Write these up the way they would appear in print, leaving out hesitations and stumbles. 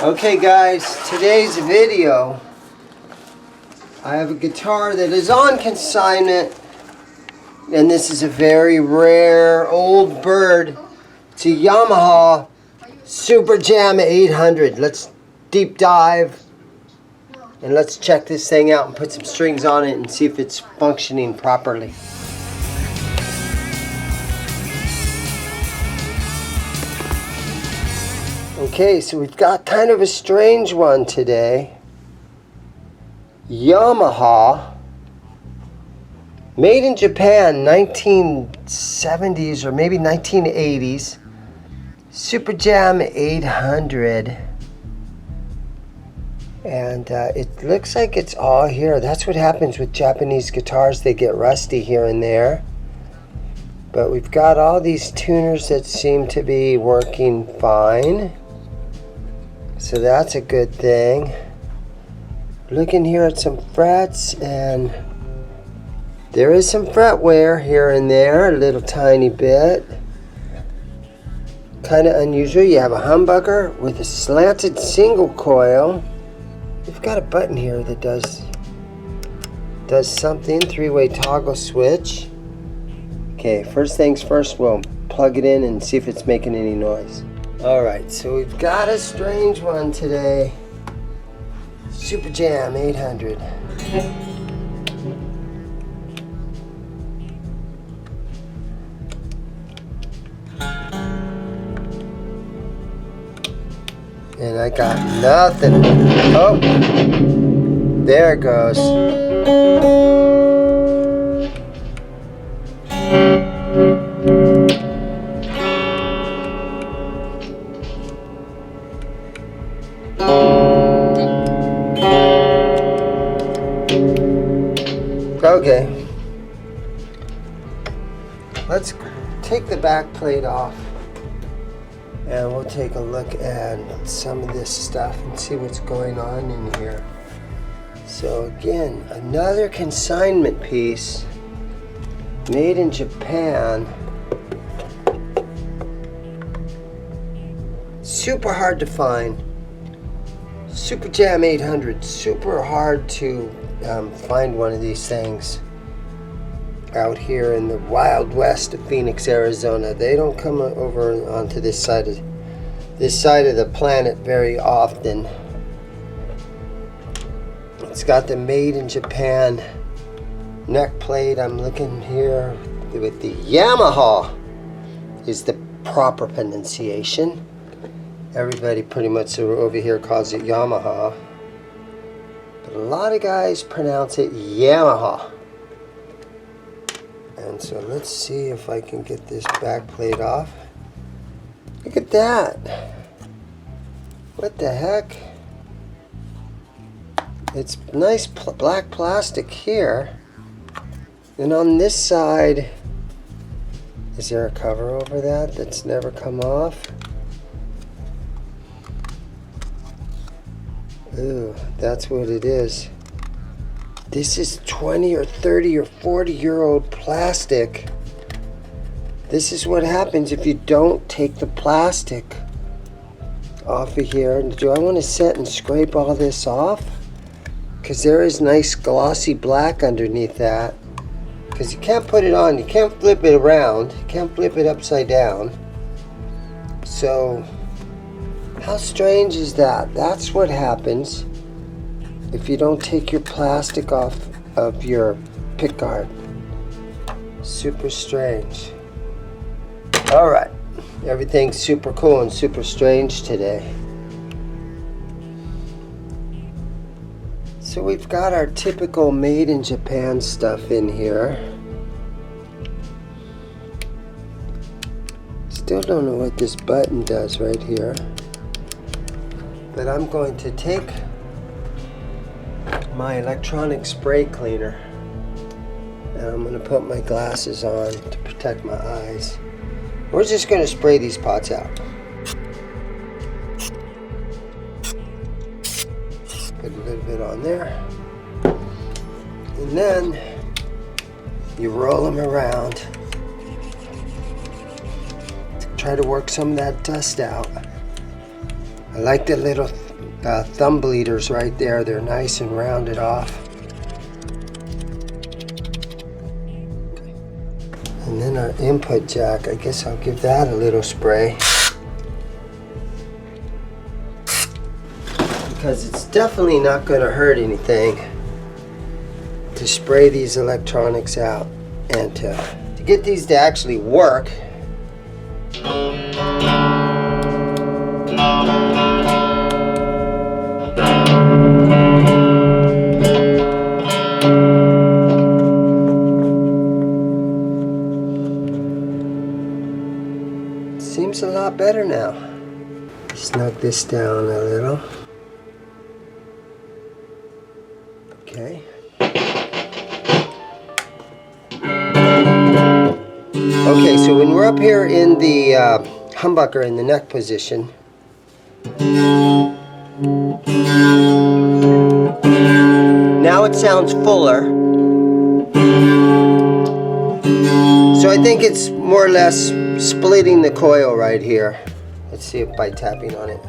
Okay guys, today's video, I have a guitar that is on consignment, and this is a very rare old bird. It's a Yamaha SuperJam 800. Let's deep dive and let's check this thing out and put some strings on it and see if it's functioning properly. Okay, so we've got kind of a strange one today. Yamaha, made in Japan, 1970s or maybe 1980s. SuperJam 800. And it looks like it's all here. That's what happens with Japanese guitars. They get rusty here and there. But we've got all these tuners that seem to be working fine. So that's a good thing. Looking here at some frets, and there is some fret wear here and there, a little tiny bit. Kind of unusual. You have a humbucker with a slanted single coil. You've got a button here that does something, three-way toggle switch. Okay, first things first, we'll plug it in and see if it's making any noise. Alright, so we've got a strange one today. SuperJam 800. And I got nothing. Oh, there it goes. Okay, let's take the back plate off and we'll take a look at some of this stuff and see what's going on in here. So again, another consignment piece made in Japan. Super hard to find. SuperJam 800, super hard to find one of these things out here in the wild west of Phoenix, Arizona. They don't come over onto this side of the planet very often. It's got the made in Japan neck plate. I'm looking here with the Yamaha is the proper pronunciation. Everybody pretty much over here calls it Yamaha. But a lot of guys pronounce it Yamaha. And so let's see if I can get this back plate off. Look at that. What the heck? It's nice black plastic here. And on this side, is there a cover over that that's never come off? Ooh, that's what it is. This is 20 or 30 or 40-year-old plastic. This is what happens if you don't take the plastic off of here. Do I want to sit and scrape all this off? Because there is nice glossy black underneath that. Because you can't put it on. You can't flip it around. You can't flip it upside down. So how strange is that? That's what happens if you don't take your plastic off of your pickguard. Super strange. Alright, everything's super cool and super strange today. So we've got our typical made in Japan stuff in here. Still don't know what this button does right here. But I'm going to take my electronic spray cleaner and I'm going to put my glasses on to protect my eyes. We're just going to spray these pots out. Put a little bit on there. And then you roll them around to try to work some of that dust out. I like the little thumb bleeders right there. They're nice and rounded off. And then our input jack, I guess I'll give that a little spray. Because it's definitely not going to hurt anything to spray these electronics out. And to get these to actually work, seems a lot better now. Snug this down a little. Okay. Okay, so when we're up here in the humbucker in the neck position, now it sounds fuller. So I think it's more or less splitting the coil right here. Let's see if by tapping on it.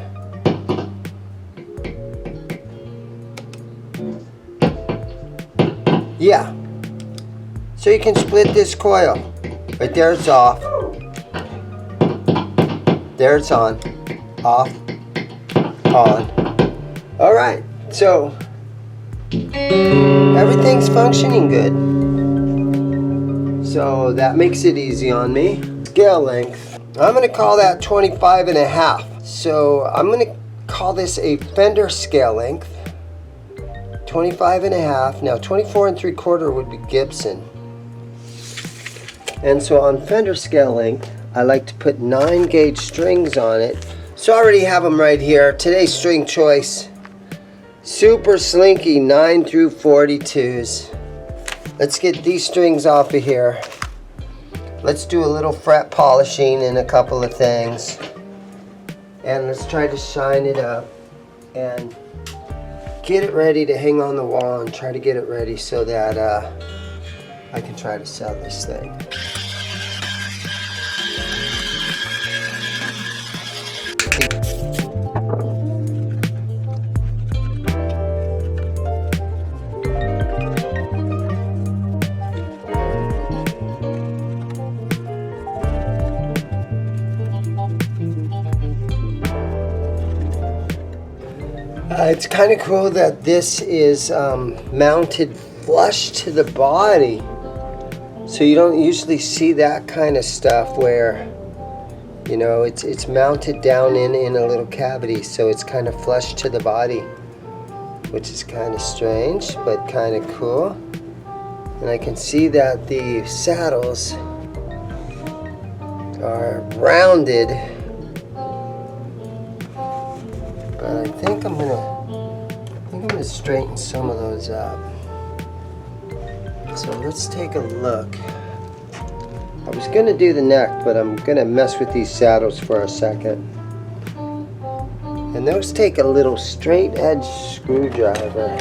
Yeah. So you can split this coil. Right there it's off. There it's on. Off. On. Alright, so everything's functioning good. So that makes it easy on me. Scale length. I'm going to call that 25.5. So I'm going to call this a fender scale length. 25.5. Now 24 3/4 would be Gibson. And so on fender scale length, I like to put 9 gauge strings on it. So I already have them right here. Today's string choice, Super Slinky 9 through 42s. Let's get these strings off of here. Let's do a little fret polishing and a couple of things. And let's try to shine it up and get it ready to hang on the wall and try to get it ready so that I can try to sell this thing. It's kind of cool that this is mounted flush to the body. So you don't usually see that kind of stuff where, you know, it's mounted down in a little cavity, so it's kind of flush to the body, which is kind of strange, but kind of cool. And I can see that the saddles are rounded, but I think I'm gonna straighten some of those up. So let's take a look. I was going to do the neck, but I'm going to mess with these saddles for a second. And those take a little straight edge screwdriver.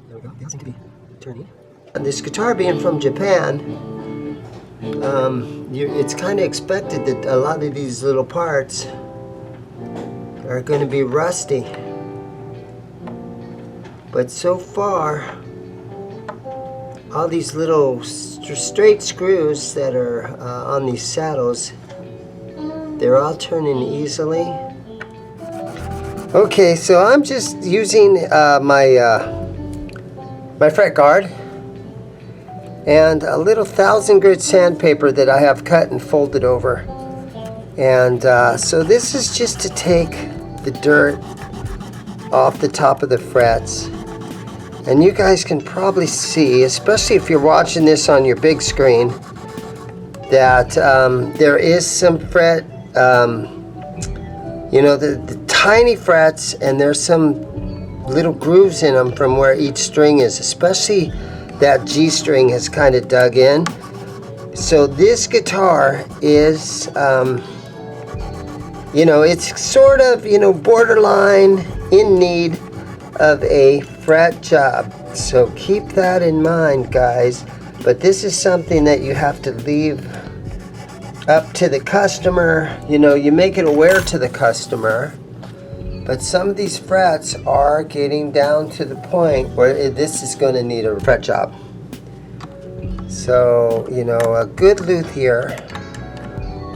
There we go. That seems to be turning. And this guitar being from Japan, it's kind of expected that a lot of these little parts are going to be rusty, but so far all these little straight screws that are on these saddles, they're all turning easily. Okay, so I'm just using my fret guard and a little 1000 grit sandpaper that I have cut and folded over. And so this is just to take the dirt off the top of the frets. And you guys can probably see, especially if you're watching this on your big screen, that there is some fret, you know, the tiny frets, and there's some little grooves in them from where each string is, especially that G string has kind of dug in. So this guitar is, you know, it's sort of, you know, borderline in need of a fret job. So keep that in mind, guys. But this is something that you have to leave up to the customer. You know, you make it aware to the customer, but some of these frets are getting down to the point where this is going to need a fret job. So, you know, a good luthier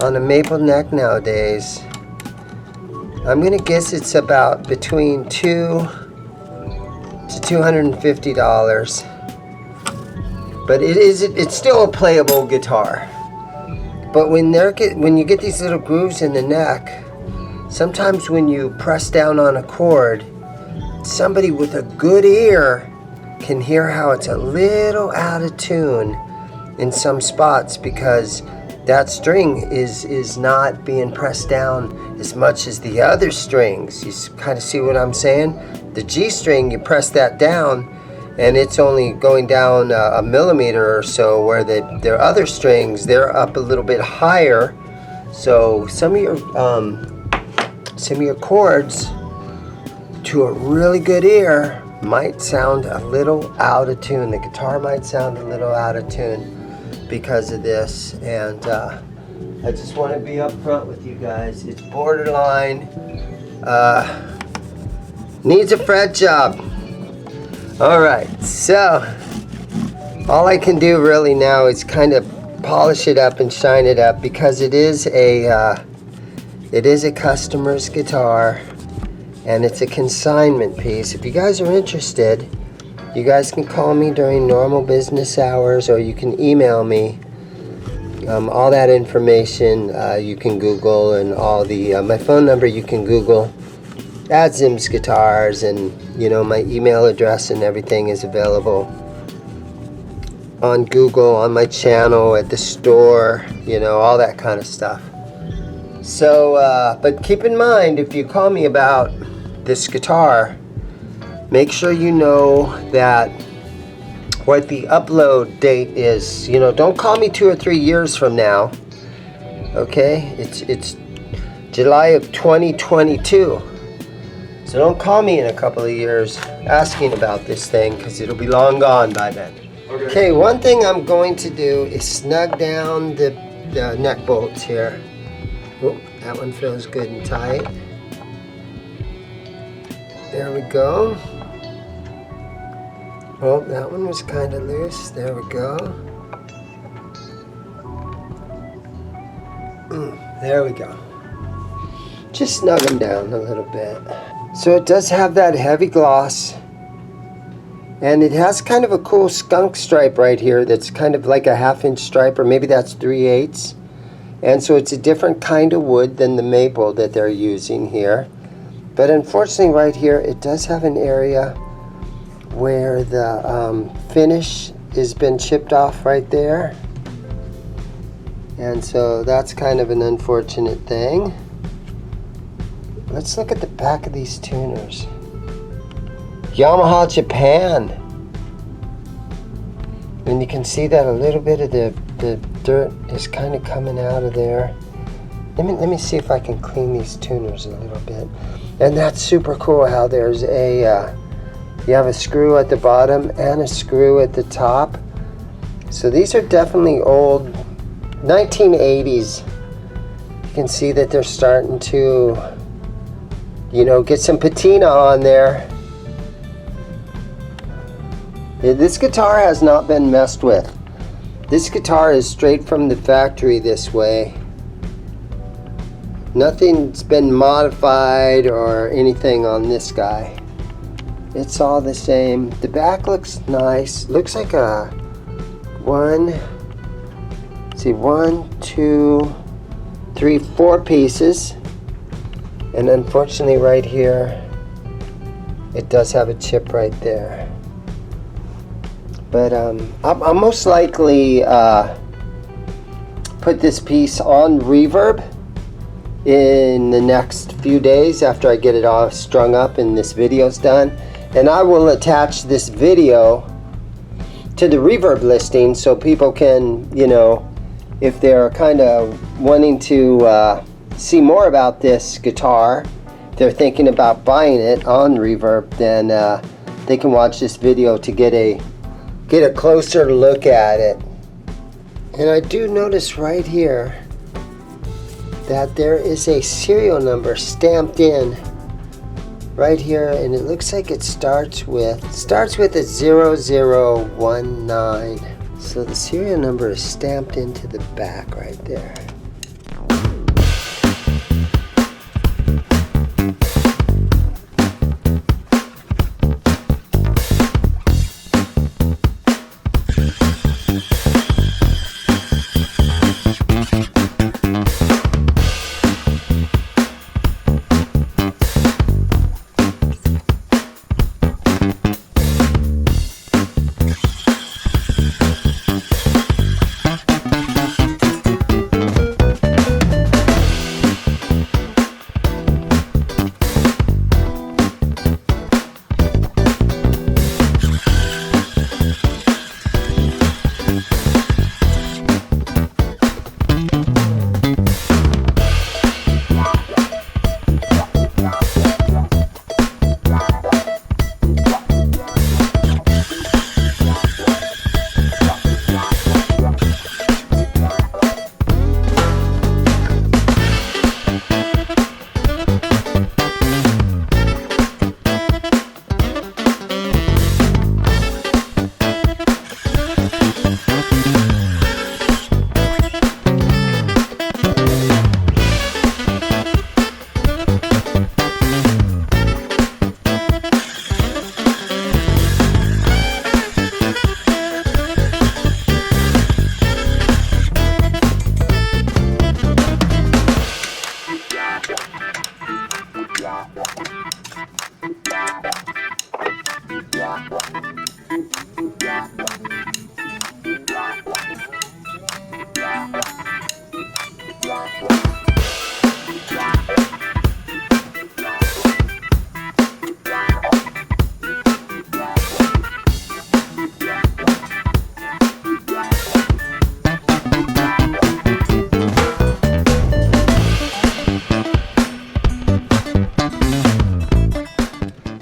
on a maple neck nowadays, I'm going to guess it's about between $200 to $250. But it's still a playable guitar. But when you get these little grooves in the neck, sometimes when you press down on a chord, somebody with a good ear can hear how it's a little out of tune in some spots because that string is not being pressed down as much as the other strings. You kind of see what I'm saying? The G string, you press that down and it's only going down a millimeter or so, where their other strings, they're up a little bit higher. So some of your chords to a really good ear might sound a little out of tune. The guitar might sound a little out of tune because of this, and I just want to be upfront with you guys. It's borderline, needs a fret job. All right, so all I can do really now is kind of polish it up and shine it up, because it is a customer's guitar and it's a consignment piece. If you guys are interested, you guys can call me during normal business hours, or you can email me. All that information you can Google, and all the my phone number you can Google at ZIMM'S Guitars, and you know, my email address and everything is available on Google, on my channel, at the store, you know, all that kind of stuff. So but keep in mind, if you call me about this guitar, make sure you know that what the upload date is. You know, don't call me 2 or 3 years from now. Okay, it's July of 2022. So don't call me in a couple of years asking about this thing, because it'll be long gone by then. Okay, one thing I'm going to do is snug down the neck bolts here. Oh, that one feels good and tight. There we go. Oh, that one was kind of loose. There we go. There we go. Just snug them down a little bit. So it does have that heavy gloss, and it has kind of a cool skunk stripe right here that's kind of like a 1/2 inch stripe, or maybe that's 3/8. And so it's a different kind of wood than the maple that they're using here. But unfortunately right here, it does have an area where the finish has been chipped off right there. And so that's kind of an unfortunate thing. Let's look at the back of these tuners. Yamaha Japan. And you can see that a little bit of the dirt is kind of coming out of there. Let me see if I can clean these tuners a little bit. And that's super cool how there's a you have a screw at the bottom and a screw at the top. So these are definitely old 1980s. You can see that they're starting to, you know, get some patina on there. This guitar has not been messed with. This guitar is straight from the factory this way. Nothing's been modified or anything on this guy. It's all the same. The back looks nice. Looks like a 1, 2, 3, 4 pieces. And unfortunately right here, it does have a chip right there. But I'll most likely put this piece on reverb in the next few days after I get it all strung up and this video's done. And I will attach this video to the reverb listing so people can, you know, if they're kind of wanting to see more about this guitar, if they're thinking about buying it on reverb, then they can watch this video to get a closer look at it. And I do notice right here, that there is a serial number stamped in right here, and it looks like it starts with a 0019. So the serial number is stamped into the back right there.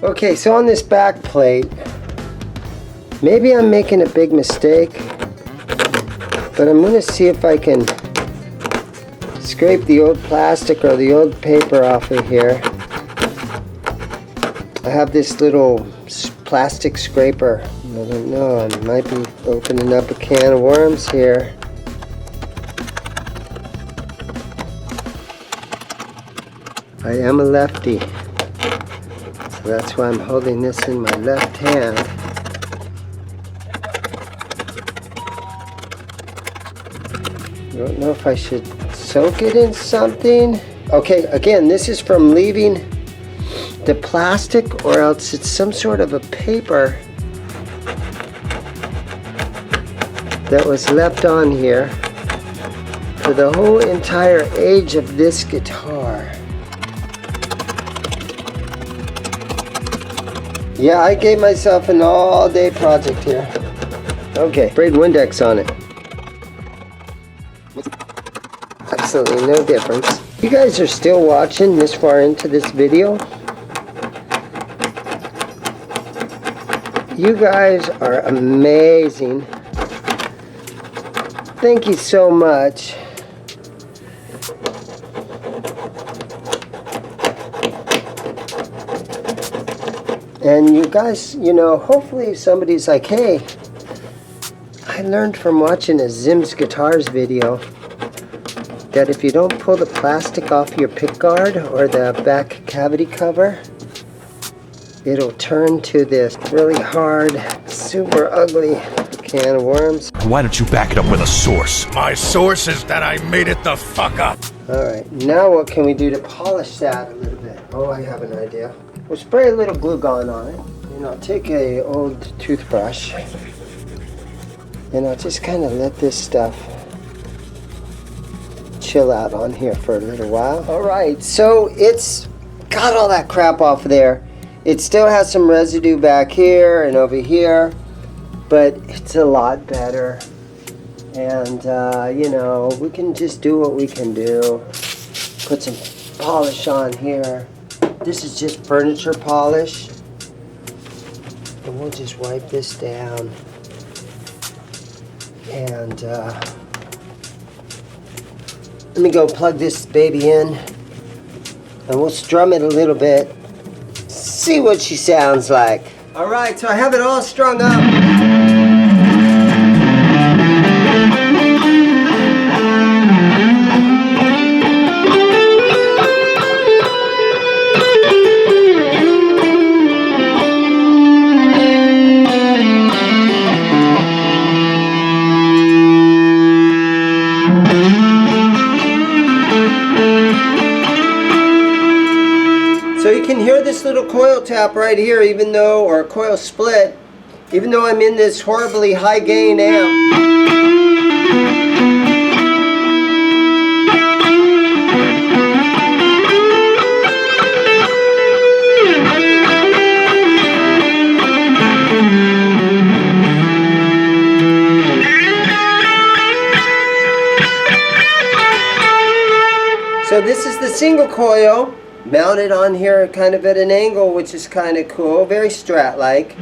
Okay, so on this back plate, maybe I'm making a big mistake, but I'm going to see if I can scrape the old plastic or the old paper off of here. I have this little plastic scraper. I don't know, I might be opening up a can of worms here. I am a lefty. That's why I'm holding this in my left hand. I don't know if I should soak it in something. Okay, again, this is from leaving the plastic, or else it's some sort of a paper that was left on here for the whole entire age of this guitar. Yeah, I gave myself an all-day project here. Okay, sprayed Windex on it. Absolutely no difference. You guys are still watching this far into this video. You guys are amazing. Thank you so much. And you guys, you know, hopefully somebody's like, hey, I learned from watching a ZIMM'S Guitars video that if you don't pull the plastic off your pick guard or the back cavity cover, it'll turn to this really hard, super ugly can of worms. Why don't you back it up with a source? My source is that I made it the fuck up. Alright, now what can we do to polish that a little bit? Oh, I have an idea. We'll spray a little glue gun on it. And I'll take a old toothbrush. And I'll just kind of let this stuff chill out on here for a little while. Alright, so it's got all that crap off there. It still has some residue back here and over here, but it's a lot better. And, you know, we can just do what we can do. Put some polish on here. This is just furniture polish. And we'll just wipe this down. And Let me go plug this baby in, and we'll strum it a little bit. See what she sounds like. All right, so I have it all strung up. So you can hear this little coil tap right here, even though, or coil split, even though I'm in this horribly high gain amp. So this is the single coil, mounted on here kind of at an angle, which is kind of cool, very Strat-like.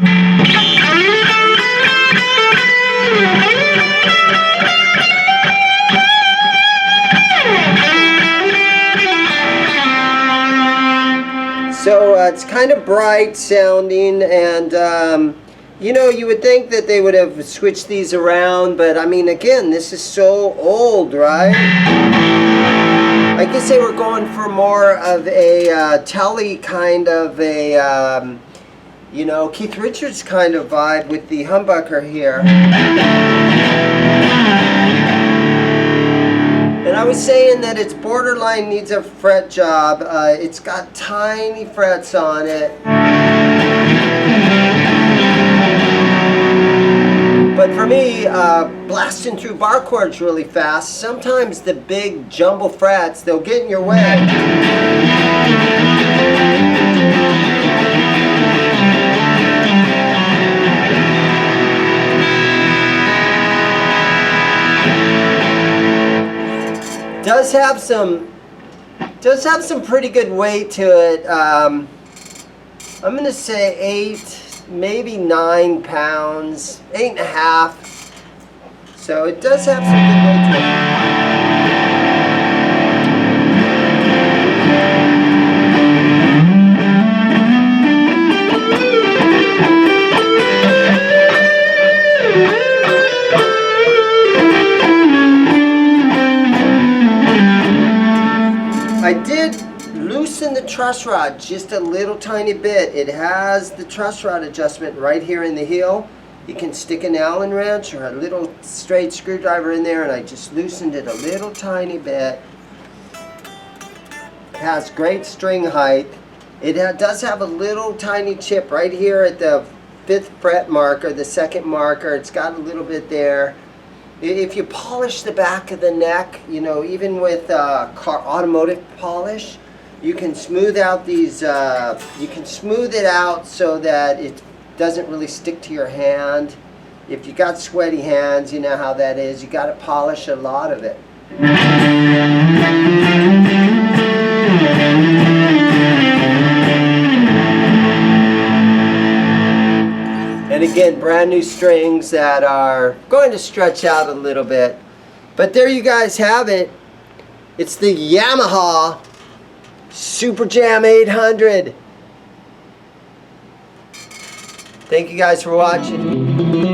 So it's kind of bright sounding, and you know, you would think that they would have switched these around, but I mean, again, this is so old, right? I guess they were going for more of a telly kind of a, you know, Keith Richards kind of vibe with the humbucker here. And I was saying that it's borderline needs a fret job. It's got tiny frets on it. But for me, blasting through bar chords really fast, sometimes the big jumble frets, they'll get in your way. Does have some pretty good weight to it. I'm gonna say 8, maybe 9 pounds, 8.5. So it does have some good weight to it. I did loosen the truss rod just a little tiny bit. It has the truss rod adjustment right here in the heel. You can stick an Allen wrench or a little straight screwdriver in there, and I just loosened it a little tiny bit. It has great string height. It does have a little tiny chip right here at the 5th fret marker, the 2nd marker. It's got a little bit there. If you polish the back of the neck, you know, even with automotive polish, you can smooth out these, you can smooth it out so that it doesn't really stick to your hand. If you got sweaty hands, you know how that is. You got to polish a lot of it. And again, brand new strings that are going to stretch out a little bit. But there you guys have it. It's the Yamaha SuperJam 800. Thank you guys for watching.